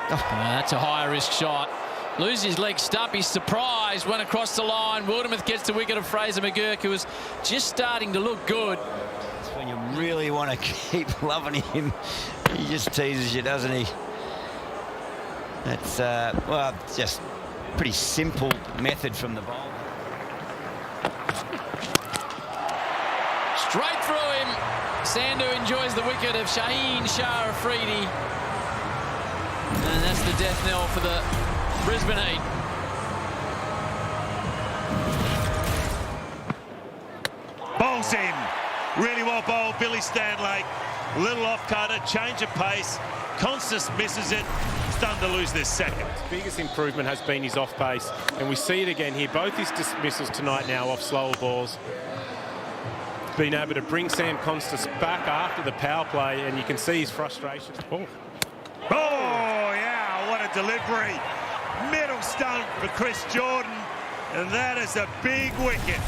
That's a high-risk shot. Loses his leg stump. He's surprised. Went across the line. Wildermuth gets the wicket of Fraser McGurk, who was just starting to look good. That's when you really want to keep loving him. He just teases you, doesn't he? That's, well, just pretty simple method from the bowler. Straight through him. Sandhu enjoys the wicket of Shaheen Shah Afridi. And that's the death knell for the Brisbane Heat. Bowls in. Really well bowled, Billy Stanlake. Little off-cutter, change of pace. Constance misses it. Stunned to lose this second. His biggest improvement has been his off-pace, and we see it again here. Both his dismissals tonight now off slower balls. Been able to bring Sam Constance back after the power play, and you can see his frustration. Oh, yeah, what a delivery. Middle stump for Chris Jordan, and that is a big wicket.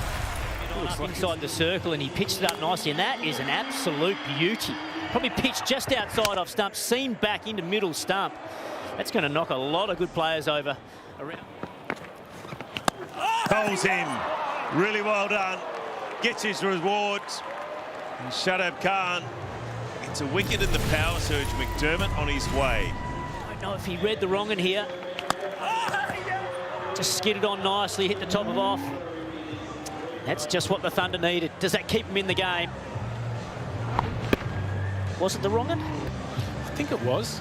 Up inside the circle, and he pitched it up nicely, and that is an absolute beauty. Probably pitched just outside off stump, seamed back into middle stump. That's going to knock a lot of good players over. Bowls in. Really well done. Gets his rewards. And Shadab Khan gets a wicket in the power surge. McDermott on his way. I don't know if he read the wrong one here. Just skidded on nicely, hit the top of off. That's just what the Thunder needed. Does that keep him in the game? Was it the wrong one? I think it was.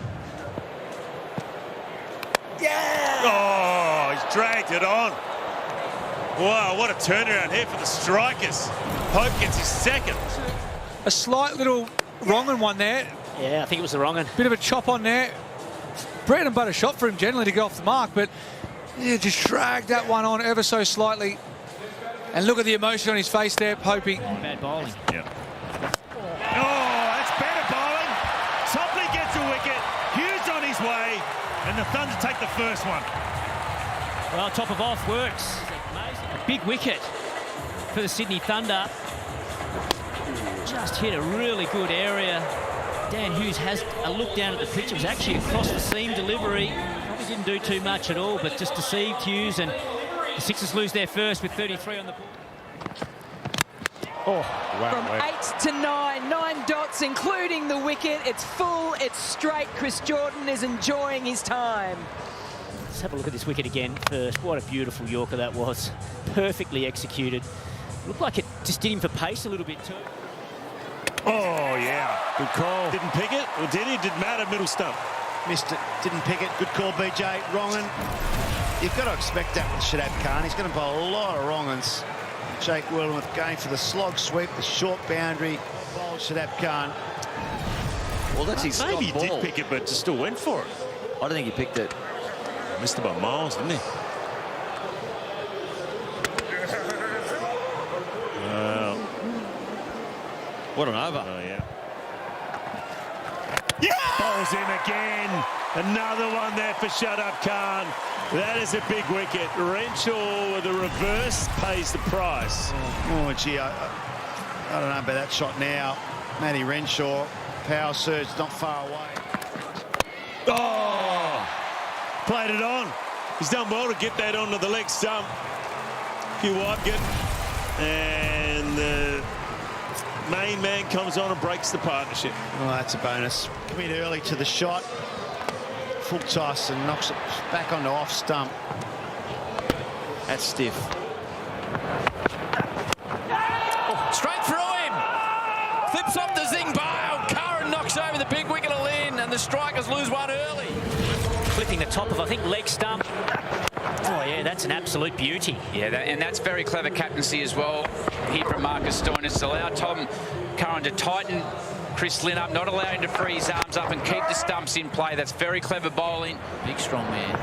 Yeah! Oh, he's dragged it on. Wow, what a turnaround here for the strikers. Pope gets his second. A slight little wrong one there. Yeah, I think it was the wrong one. Bit of a chop on there. Bread and butter shot for him generally to go off the mark, but yeah, just dragged that one on ever so slightly. And look at the emotion on his face there, Popey. Bad bowling. Yeah. Oh, that's better bowling. Topley gets a wicket. Hughes on his way. And the Thunder take the first one. Well, top of off works. A big wicket for the Sydney Thunder. Just hit a really good area. Dan Hughes has a look down at the pitch. It was actually across the seam delivery. Probably didn't do too much at all, but just deceived Hughes, and the Sixers lose their first with 33 on the board. Oh, wow. From 8 to 9, 9 dots, including the wicket. It's full, it's straight. Chris Jordan is enjoying his time. Let's have a look at this wicket again first. What a beautiful Yorker that was. Perfectly executed. Looked like it just did him for pace a little bit too. Oh, yeah. Good call. Didn't pick it, or did he? Didn't matter, middle stump. Missed it, didn't pick it. Good call, BJ. Wrong un. You've got to expect that with Shadab Khan. He's going to bowl a lot of wrong uns. Jake Wildermuth going for the slog sweep, the short boundary. Bowled Shadab Khan. Well, that's his Maybe he ball. did pick it, but just still went for it. I don't think he picked it. Missed it by miles, didn't he? What an over. Oh, yeah. Yeah! Bowls in again. Another one there for Shadab Khan. That is a big wicket. Renshaw with a reverse pays the price. Oh, gee, I don't know about that shot now. Matty Renshaw, power surge not far away. Oh! Played it on. He's done well to get that onto the leg stump. Hugh Whitegate. And the main man comes on and breaks the partnership. Oh, that's a bonus. Commit early to the shot. Full toss and knocks it back onto off stump. That's stiff. Oh, straight through him. Flips off the zing bail. Curran knocks over the big wicket of Lynn, and the Strikers lose one early. Clipping the top of, I think, leg stump. Oh, yeah, that's an absolute beauty. Yeah, and that's very clever captaincy as well here from Marcus Stoinis. Allow Tom Curran to tighten Chris Lynn up, not allowing him to free his arms up and keep the stumps in play. That's very clever bowling. Big strong man.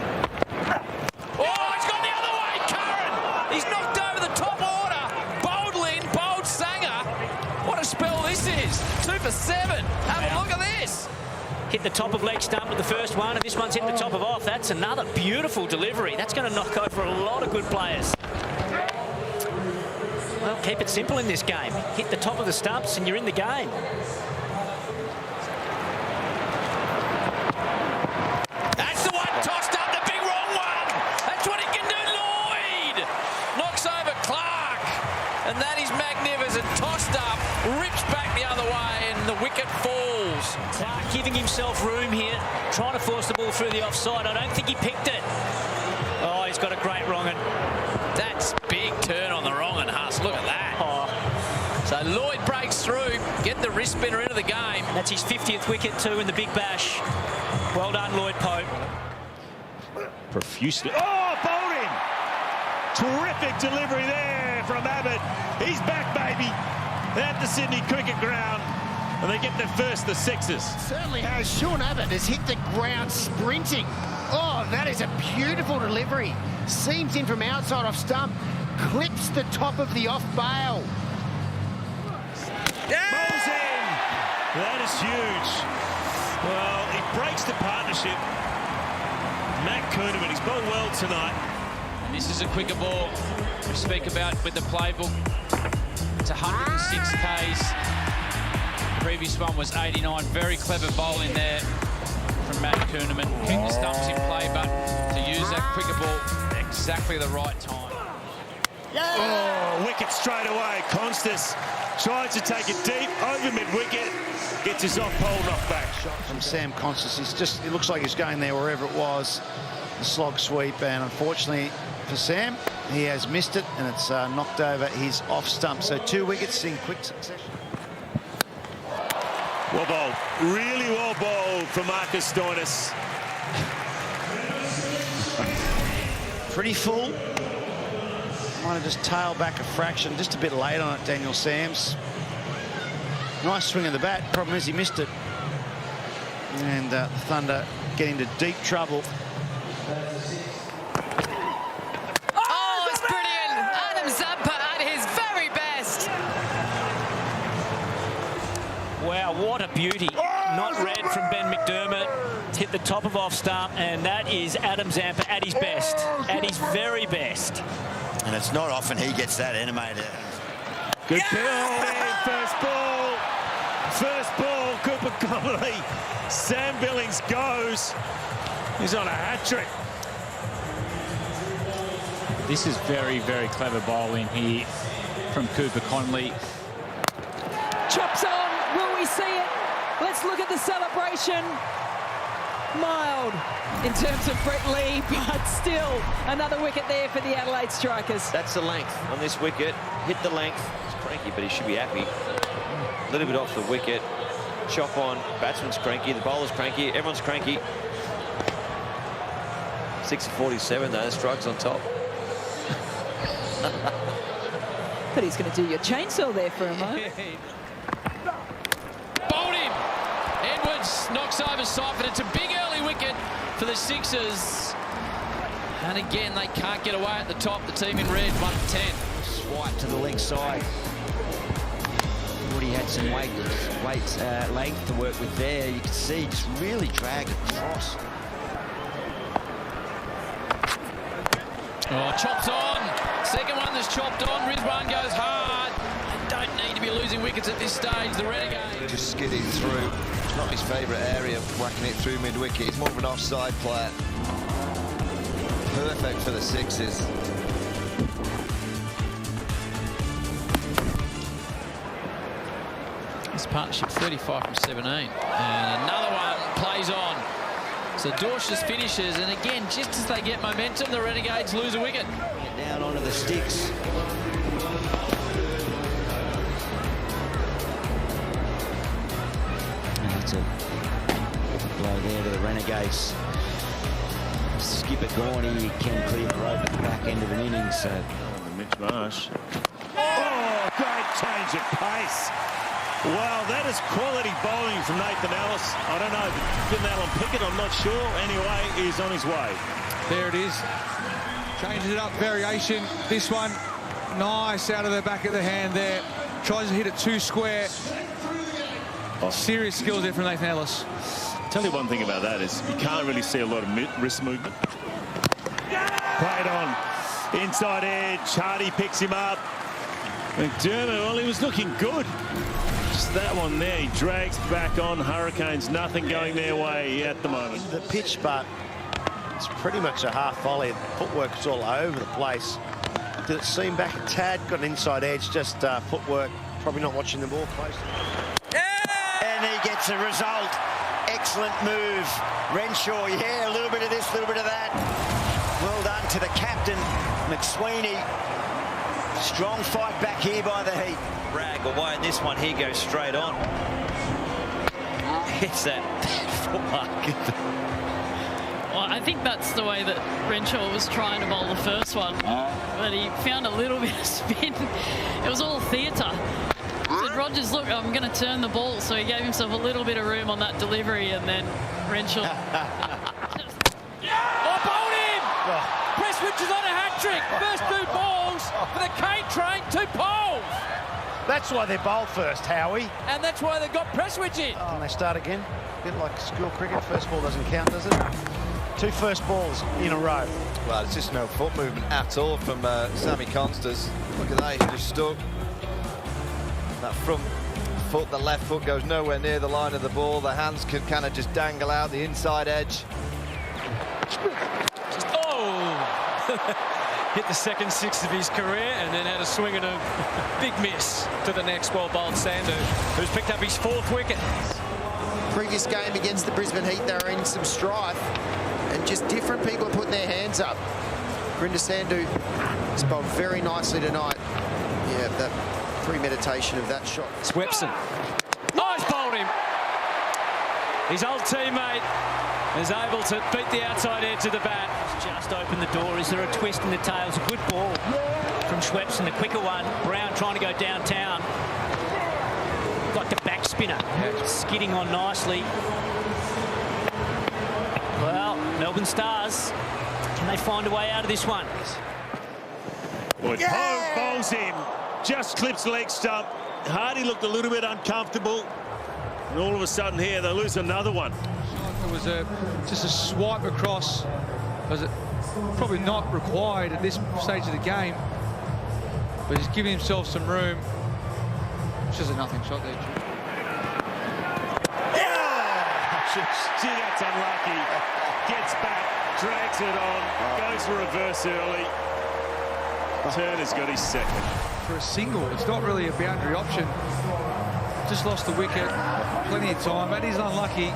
Oh, he's gone the other way, Curran! He's knocked over the top order. Bowled Lynn, bowled Sanger. What a spell this is. 2 for 7. Have a look at this. Hit the top of leg stump with the first one, and this one's hit the top of off. That's another beautiful delivery. That's going to knock over a lot of good players. Well, keep it simple in this game. Hit the top of the stumps and you're in the game. That's the Clark giving himself room here, trying to force the ball through the offside. I don't think he picked it. Oh, he's got a great wrong un. That's big turn on the wrong un, Huss. Look at that. Oh. So Lloyd breaks through, get the wrist spinner into the game. That's his 50th wicket too in the Big Bash. Well done, Lloyd Pope. Profusely. Oh, bowled him! Terrific delivery there from Abbott. He's back, baby, at the Sydney Cricket Ground. And they get their first, the Sixers. Certainly has. Sean Abbott has hit the ground sprinting. Oh, that is a beautiful delivery. Seams in from outside off stump. Clips the top of the off bail. Bowls in. That is huge. Well, it breaks the partnership. Matt Kuhneman, he's bowled well tonight. And this is a quicker ball. We speak about with the playbook. It's 106 Ks. The previous one was 89. Very clever bowling there from Matt Kuhneman. Keep the stumps in play, but to use that quicker ball exactly the right time. Oh, wicket straight away. Constas tries to take it deep over mid-wicket. Gets his off-pole knocked back. From Sam Constas, it looks like he's going there wherever it was. The slog sweep, and unfortunately for Sam, he has missed it, and it's knocked over his off stump. So 2 wickets in quick succession. Well bowled. Really well bowled from Marcus Stoinis. Pretty full. Might have just tailed back a fraction, just a bit late on it, Daniel Sams. Nice swing of the bat. Problem is he missed it. And the Thunder get into deep trouble. Oh, it's brilliant. Adam Zampa at his very best. Wow, what a beauty. Not read from Ben McDermott. It's hit the top of off stump, and that is Adam Zampa at his best, at his very best. And it's not often he gets that animated. Good ball. First ball. First ball, Cooper Connolly. Sam Billings goes. He's on a hat-trick. This is very, very clever bowling here from Cooper Connolly. Chops on. Will we see it? Let's look at the celebration. Mild in terms of Brett Lee, but still another wicket there for the Adelaide Strikers. That's the length on this wicket. Hit the length. It's cranky, but he should be happy. A little bit off the wicket. Chop on. Batsman's cranky. The bowler's cranky. Everyone's cranky. 6 of 47 though. Strikes on top. But he's going to do your chainsaw there for a moment. Bowled him. Edwards knocks over Seifert. It's a big early wicket for the Sixers. And again, they can't get away at the top. The team in red, 1-10. Swipe to the leg side. Already had some length to work with there. You can see just really drag across. Oh, chops on. Second one that's chopped on. Rizwan goes hard. They don't need to be losing wickets at this stage. The Renegade. Just skidding through. It's not his favourite area, whacking it through mid-wicket. He's more of an offside player. Perfect for the Sixers. This partnership 35 from 17. And another one plays on. So Dorsh's finishes, and again, just as they get momentum, the Renegades lose a wicket. Get down onto the sticks. And that's a blow there to the Renegades. Skipper Gorney can clear the rope at the back end of an innings. So. Mitch Marsh. Oh, great change of pace. Wow, that is quality bowling from Nathan Ellis. I don't know, didn't Alan pick it? I'm not sure. Anyway, he's on his way. There it is. Changes it up, variation. This one, nice out of the back of the hand there. Tries to hit it too square. Serious skills there from Nathan Ellis. Tell you one thing about that is you can't really see a lot of wrist movement. Played on. Inside edge. Hardy picks him up. McDermott, well, he was looking good. Just that one there. He drags back on. Hurricanes, nothing going their way at the moment. The pitch, but it's pretty much a half volley. The footwork is all over the place. Did it seem back a tad? Got an inside edge, just footwork. Probably not watching the ball closely. And he gets gets a result. Excellent move. Renshaw, yeah, a little bit of this, a little bit of that. Well done to the captain, McSweeney. Strong fight back here by the Heat. Bragg away, and this one here goes straight on. It's that footmark. Well, I think that's the way that Renshaw was trying to bowl the first one, but he found a little bit of spin. It was all theatre. Said, Rogers, look, I'm going to turn the ball, so he gave himself a little bit of room on that delivery, and then Renshaw... Oh, bowled him! Prestwich is on a hat-trick. First 2 balls for the K train, 2 poles. That's why they're bowled first, Howie. And that's why they got Prestwich in. Can they start again? A bit like school cricket. First ball doesn't count, does it? 2 first balls in a row. Well, it's just no foot movement at all from Sammy Constance. Look at that, he's just stuck. That front foot, the left foot, goes nowhere near the line of the ball. The hands can kind of just dangle out the inside edge. Hit the second 6 of his career and then had a swing and a big miss to the next well-bowled Sandu, who's picked up his 4th wicket. Previous game against the Brisbane Heat, they were in some strife, and just different people are putting their hands up. Gurinder Sandhu has bowled very nicely tonight. Yeah, that premeditation of that shot. Swepson. Oh, he's bowled him. His old teammate is able to beat the outside edge of the bat. Just open the door. Is there a twist in the tails? A good ball from Swepson, the quicker one. Brown trying to go downtown. Got the back spinner, skidding on nicely. Well, Melbourne Stars, can they find a way out of this one? Pope bowls him, just clips leg stump. Hardy looked a little bit uncomfortable, and all of a sudden here they lose another one. It was just a swipe across. Was it probably not required at this stage of the game, but he's giving himself some room. It's just a nothing shot there. Gee, that's unlucky. Gets back, drags it on, goes for reverse early. Turner's got his 2nd. For a single, it's not really a boundary option. Just lost the wicket, plenty of time, but he's unlucky.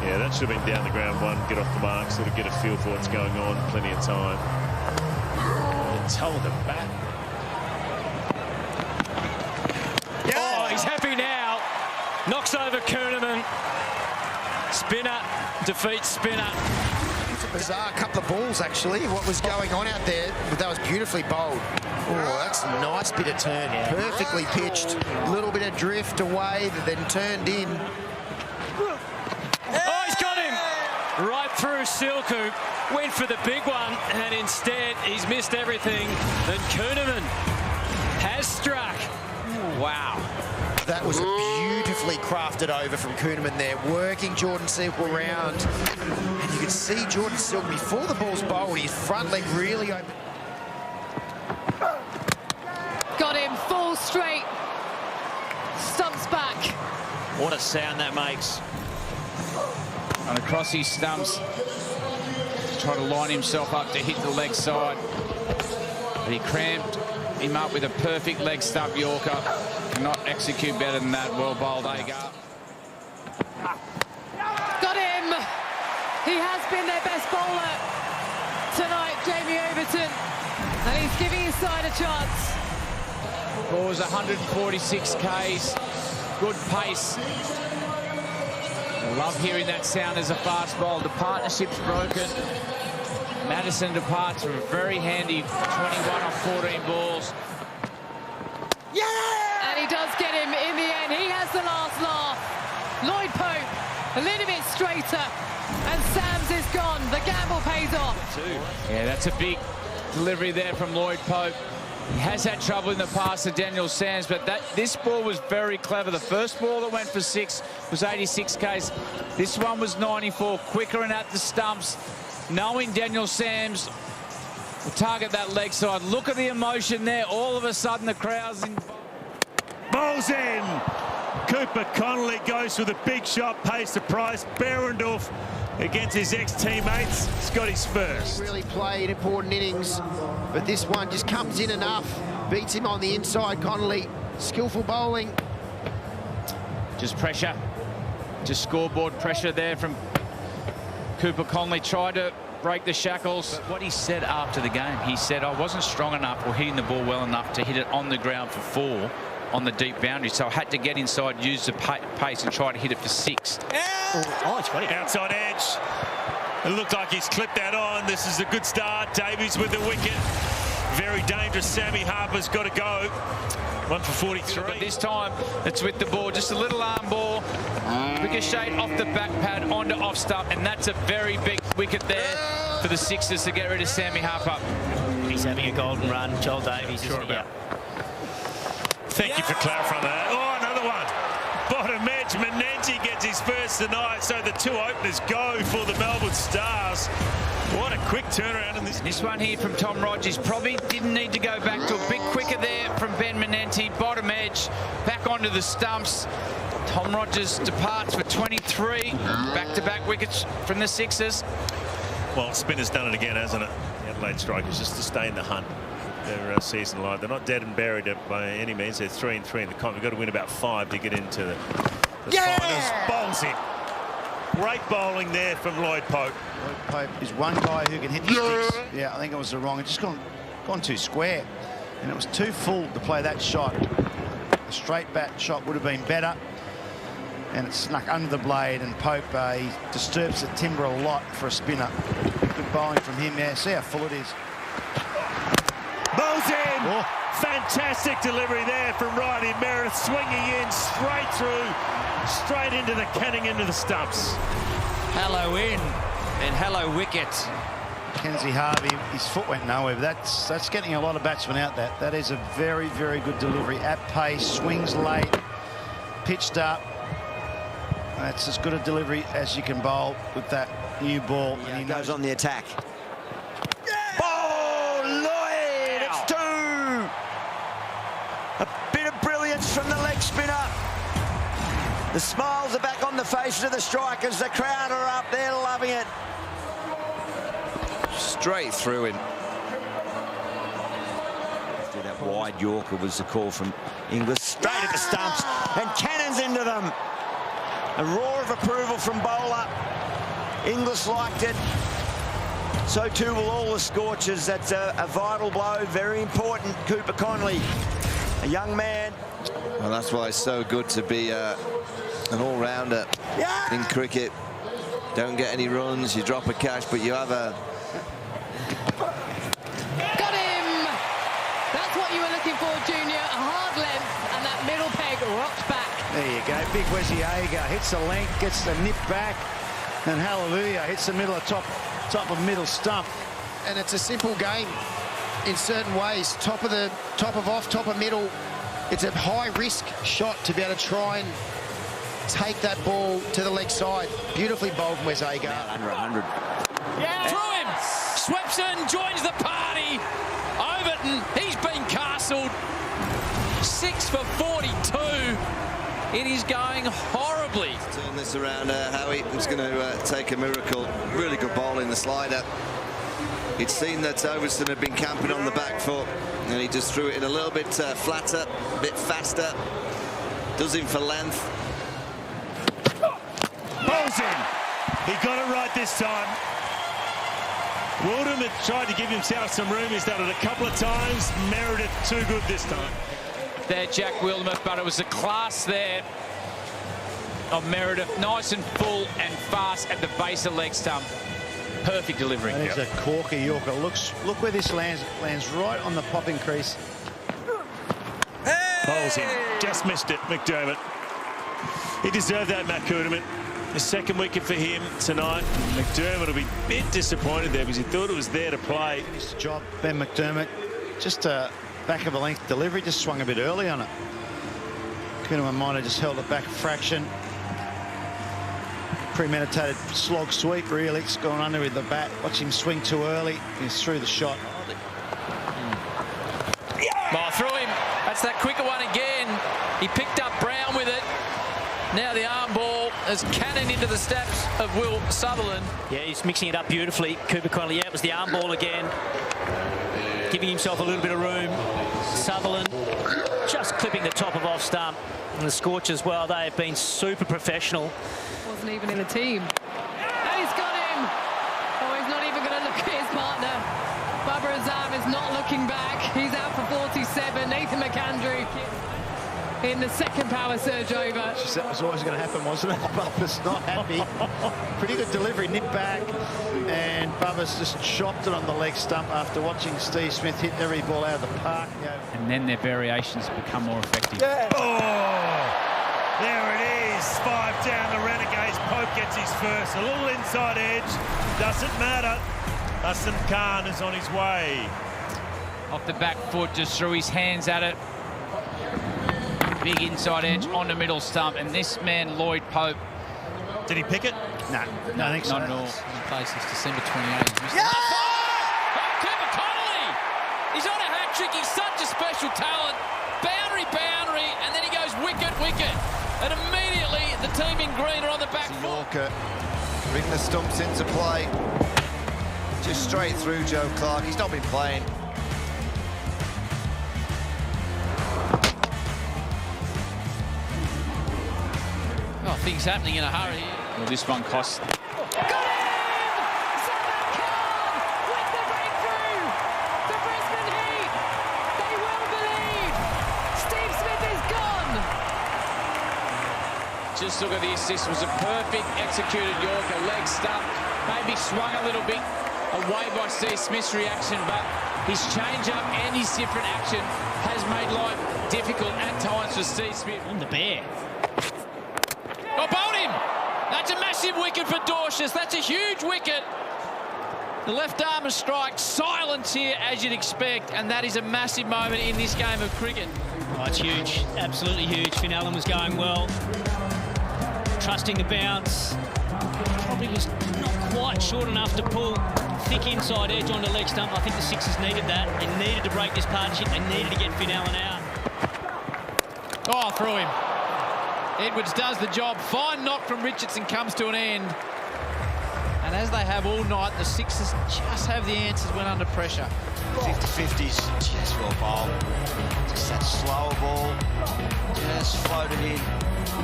Yeah, that should have been down the ground 1, get off the mark, sort of get a feel for what's going on, plenty of time. The toe of the bat. Oh, he's happy now. Knocks over Kuhnemann. Spinner defeats spinner. It's a bizarre couple of balls, actually, what was going on out there, but that was beautifully bowled. Oh, that's a nice bit of turn. Perfectly pitched. A little bit of drift away, then turned in. Oh, he's got him! Right through Silku. Went for the big one, and instead he's missed everything. And Kuhnemann has struck. Wow. That was a beautifully crafted over from Kuhnemann there, working Jordan Silk around. And you could see Jordan Silk, before the ball's bowled, his front leg really open. Got him full straight. Stumps back. What a sound that makes. And across his stumps, trying to line himself up to hit the leg side. But he cramped him up with a perfect leg stump Yorker. Cannot execute better than that. Well bowled Agar. Got him. He has been their best bowler tonight, Jamie Overton. And he's giving his side a chance. Ball was 146 Ks. Good pace. I love hearing that sound as a fast bowl. The partnership's broken. Madison departs for a very handy 21 on 14 balls. Yeah! And he does get him in the end. He has the last laugh. Lloyd Pope a little bit straighter. And Sams is gone. The gamble pays off. Yeah, that's a big delivery there from Lloyd Pope. He has had trouble in the past with Daniel Sams, but this ball was very clever. The first ball that went for 6 was 86 Ks. This one was 94, quicker and at the stumps. Knowing Daniel Sams will target that leg side. Look at the emotion there. All of a sudden, the crowd's in. Bowls in. Cooper Connolly goes for the big shot, pays the price. Behrendorff against his ex-teammates. He's got his first. He really played important innings, but this one just comes in enough. Beats him on the inside, Connolly. Skillful bowling. Just pressure. Just scoreboard pressure there from Cooper Conley. Tried to break the shackles. But what he said after the game, he said, I wasn't strong enough or hitting the ball well enough to hit it on the ground for 4 on the deep boundary. So I had to get inside, use the pace and try to hit it for 6. Oh, it's got it. Outside edge. It looked like he's clipped that on. This is a good start. Davies with the wicket. Very dangerous. Sammy Harper's got to go. 1 for 43. But this time, it's with the ball. Just a little arm ball. Ricochet off the back pad onto off stump. And that's a very big wicket there for the Sixers to get rid of Sammy Harper. He's having a golden run. Joel Davies, isn't he? Thank you for clarifying that. Oh, another one. Bottom edge. Menenzi gets his first tonight. So the 2 openers go for the Melbourne Stars. What a quick turnaround in this. This one here from Tom Rogers probably didn't need to go back to a bit quicker there from Ben Menenzi. Bottom edge, back onto the stumps. Tom Rogers departs for 23. Back-to-back wickets from the Sixers. Well, spinner's done it again, hasn't it? The Adelaide Strikers just to stay in the hunt. Their season alive. They're not dead and buried by any means. They're 3-3 in the comp. We've got to win about 5 to get into the finals. Bowls in. Great bowling there from Lloyd Pope. Lloyd Pope is one guy who can hit the sticks. Yeah, I think it was the wrong. It's just gone too square. And it was too full to play that shot. A straight bat shot would have been better. And it snuck under the blade, and Pope he disturbs the timber a lot for a spinner. Good bowling from him. Yeah, see how full it is. Bowls in. Oh. Fantastic delivery there from Riley Meredith, swinging in straight through, straight into the canning into the stumps. Hello in and hello wicket. Kenzie Harvey, his foot went nowhere, but that's getting a lot of batsmen out. That is a very, very good delivery. At pace, swings late, pitched up. That's as good a delivery as you can bowl with that new ball. Yeah, and he goes on the attack. From the leg spinner. The smiles are back on the faces of the strikers. The crowd are up there loving it. Straight through him. After that wide Yorker was the call from Inglis. Straight at the stumps and cannons into them. A roar of approval from bowler. Inglis liked it. So too will all the Scorchers. That's a vital blow. Very important. Cooper Conley, a young man. Well, that's why it's so good to be an all-rounder in cricket. Don't get any runs, you drop a catch, but you have a... Got him! That's what you were looking for, Junior. A hard length, and that middle peg rocks back. There you go. Big Wessie Agar hits the length, gets the nip back, and hallelujah, hits the middle of top of middle stump. And it's a simple game in certain ways. Top of off, top of middle. It's a high-risk shot to be able to try and take that ball to the leg side. Beautifully bowled from Wes Agar. Under 100. Yeah. Through him. Swepson joins the party. Overton, he's been castled. 6 for 42. It is going horribly. Turn this around, Howie. He's going to take a miracle. Really good ball in the slider. He'd seen that Overton had been camping on the back foot, and he just threw it in a little bit flatter, a bit faster. Does him for length. Bowls in. He got it right this time. Wildham had tried to give himself some room. He's done it a couple of times. Meredith too good this time. There, Jack Wildermuth, but it was the class there of Meredith. Nice and full and fast at the base of leg stump. Perfect delivery. That is a corker Yorker. Look where this lands right on the popping crease. Bowls in. Just missed it, McDermott. He deserved that, Matt Kuderman. The second wicket for him tonight. McDermott will be a bit disappointed there because he thought it was there to play. Nice job, Ben McDermott. Just a back of a length delivery, just swung a bit early on it. Kuderman might have just held it back a fraction. Premeditated slog sweep, really. It's gone under with the bat. Watch him swing too early. He's through the shot. Oh, through him. That's that quicker one again. He picked up Brown with it. Now the arm ball has cannoned into the steps of Will Sutherland. Yeah, he's mixing it up beautifully. Cooper Conley, yeah, it was the arm ball again. Giving himself a little bit of room. Sutherland just clipping the top of off stump. And the Scorch as well, they have been super professional. Wasn't even in the team. And he's got him. Oh, he's not even going to look at his partner. Bubba Azam is not looking back. He's out for 47. Nathan McAndrew in the second power surge over. That was always going to happen, wasn't it? Bubba's not happy. Pretty good delivery, nip back, and Bubba's just chopped it on the leg stump after watching Steve Smith hit every ball out of the park. And then their variations become more effective. Yeah. Oh, there it is. 5 down the Renegades. Pope gets his first. A little inside edge. Doesn't matter. Hassan Khan is on his way. Off the back foot, just threw his hands at it. Big inside edge on the middle stump, and this man, Lloyd Pope. Did he pick it? No, I think so. Not at all. In place since December 28th. Yeah! Oh, Cooper Connolly! He's on a hat-trick. He's such a special talent. Boundary, and then he goes wicket. And immediately the team in green are on the back foot. Yorker bring the stumps into play. Just straight through Joe Clark. He's not been playing. Oh, things happening in a hurry. Well, this one costs. Got him! Salman Khan with the breakthrough! The Brisbane Heat! They will believe! Steve Smith is gone! Just look at the assist. It was a perfect executed Yorker. Leg stump. Maybe swung a little bit away by Steve Smith's reaction, but his change-up and his different action has made life difficult at times for Steve Smith. On the bear. Oh, bowled him! That's a massive wicket for Dorcius. That's a huge wicket. The left-armer strike, silence here, as you'd expect, and that is a massive moment in this game of cricket. Oh, it's huge. Absolutely huge. Finn Allen was going well. Trusting the bounce. Probably was not quite short enough to pull thick inside edge on the leg stump. I think the Sixers needed that. They needed to break this partnership. They needed to get Finn Allen out. Oh, through him. Edwards does the job. Fine knock from Richardson comes to an end. And as they have all night, the Sixers just have the answers when under pressure. 50-50s, just well bowled. Just that slower ball, just floated in.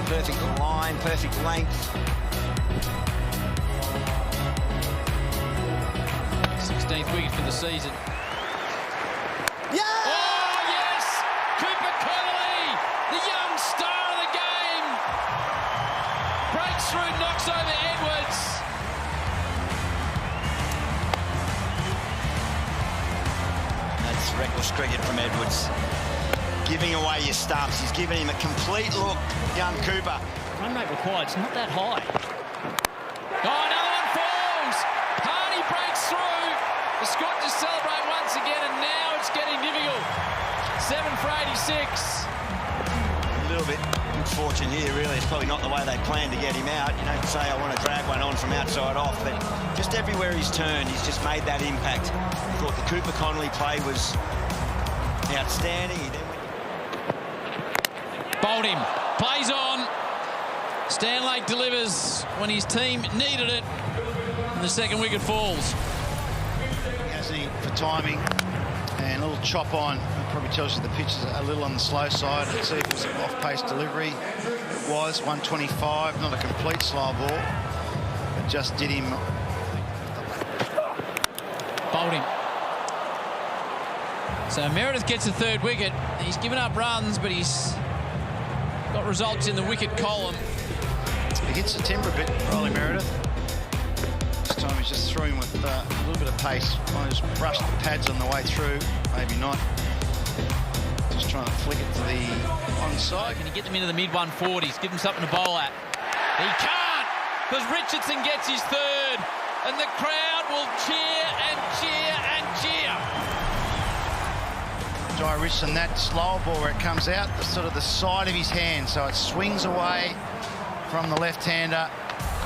Perfect line, perfect length. 16th wicket for the season. Yeah! Oh, yes! Cooper Connolly, the young star of the game. Breaks through, knocks over Edwards. That's reckless cricket from Edwards. Giving away your stumps. He's giving him a complete look, young Cooper. Run rate required, it's not that high. Oh, another one falls. Hardy breaks through. The Scorchers celebrate once again, and now it's getting difficult. 7 for 86. A little bit good fortune here, really. It's probably not the way they planned to get him out. You don't say, I want to drag one on from outside off, but just everywhere he's turned, he's just made that impact. I thought the Cooper Connolly play was outstanding. He then Bowled him. Plays on. Stanlake delivers when his team needed it. And the second wicket falls. Gasney for timing and a little chop on. It probably tells you the pitch is a little on the slow side. Let's see if it was an off-pace delivery. It was 125, not a complete slow ball, but just did him. Bowled him. So Meredith gets the third wicket. He's given up runs, but he's got results in the wicket column. He hits the timber a bit, Riley Meredith. This time he's just through him with a little bit of pace. Might just brush the pads on the way through, maybe not. Just trying to flick it to the onside. Can he get them into the mid-140s? Give them something to bowl at. He can't, because Richardson gets his third, and the crowd will cheer and cheer and cheer. Jai Richardson, that slower ball where it comes out the sort of the side of his hand, so it swings away from the left-hander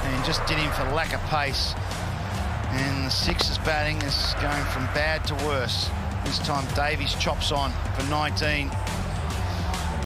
and just did him for lack of pace. And the Sixers batting is going from bad to worse. This time Davies chops on for 19.